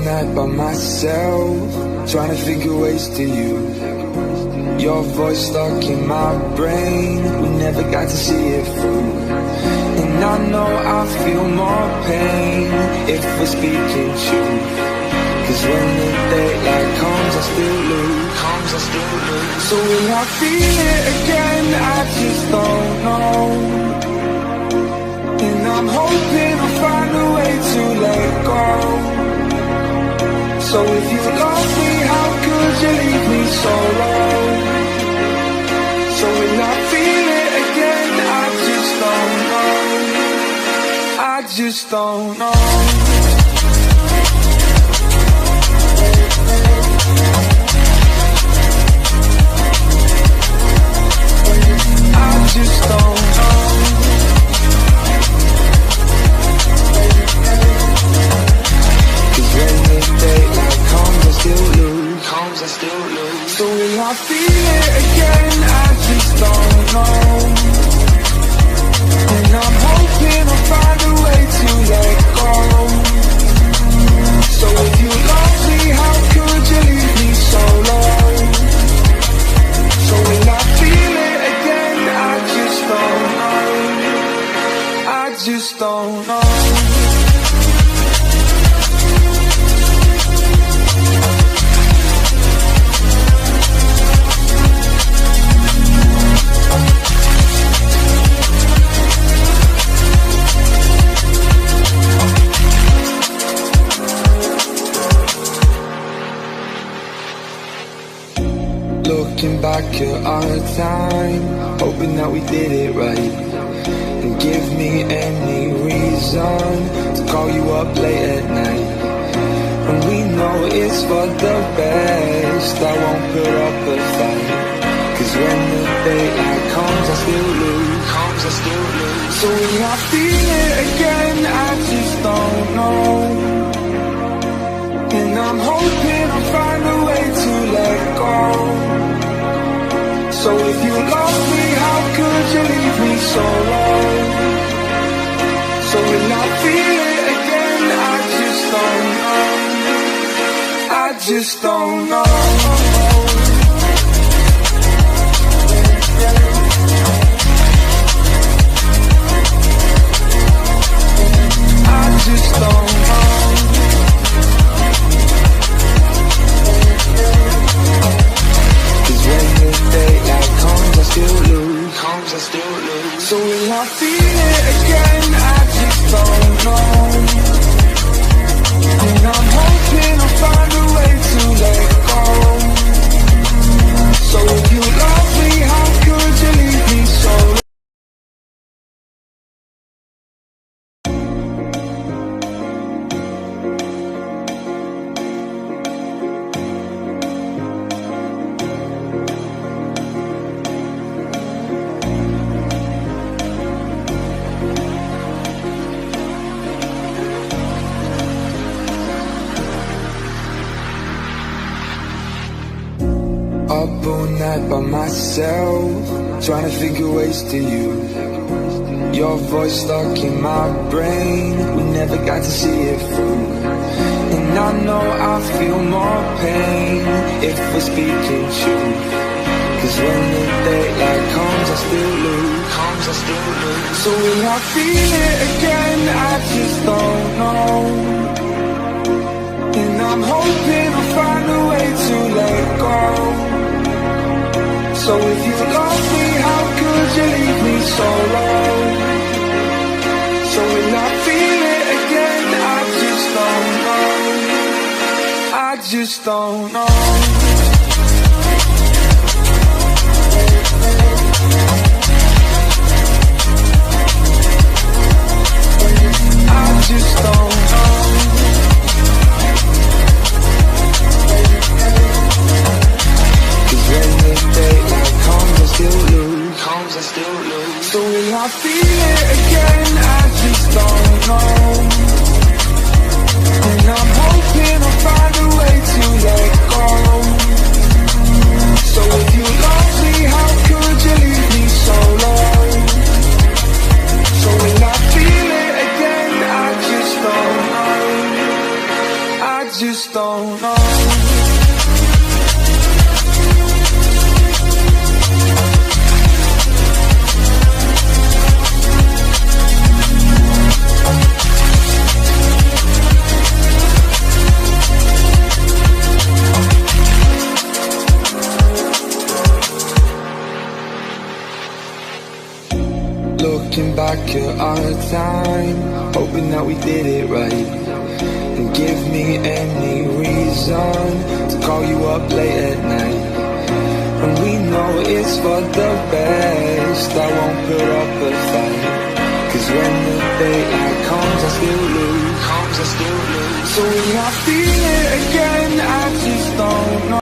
night by myself, trying to figure ways to you. Your voice stuck in my brain, we never got to see it through. And I know I feel more pain if we're speaking truth. Cause when the daylight comes, I still lose. So will I feel it again? I just don't know. And I'm hoping I'll find a way to let go. So if you love me, how could you leave me so low? So will I feel it again? I just don't know. I just don't know. I just don't know. Cause when the daylight comes, I still lose. So will I feel it again? I just don't know. And I'm hoping I'll find a way to let go. So if you love me, how could you leave me so low? So will I feel it again? I just don't know. I just don't know. Looking back at our time, hoping that we did it right. And give me any reason to call you up late at night. And we know it's for the best, I won't put up a fight. Cause when the daylight comes, I still lose. So will I feel it again? I just don't know. And I'm hoping I'll find a way to let go. So if you love me, how could you leave me so low? So will I feel it again? I just don't know. I just don't know. I just don't know. Cause when the daylight comes, I still lose. So will I feel it again? I just don't know. And I'm hoping I'll find a way to let go. So if you love me, how could you leave me so low? Up all night by myself, trying to figure ways to you. Your voice stuck in my brain, we never got to see it through. And I know I feel more pain if we're speaking truth. Cause when the daylight comes, I still lose. So will I feel it again? I just don't know. And I'm hoping I'll find a way to let go. So if you love me, how could you leave me so low? So will I feel it again? I just don't know. I just don't know. I just don't know. Cause when the daylight comes, I still lose. So will I feel it again? I just don't know. And I'm hoping I'll find a way to let go. So if you love me, how could you leave me so low? So will I feel it again? I just don't know. I just looking back at our time, hoping that we did it right. And give me any reason to call you up late at night. And we know it's for the best, I won't put up a fight. Cause when the daylight comes, I still lose. So when I feel it again, I just don't know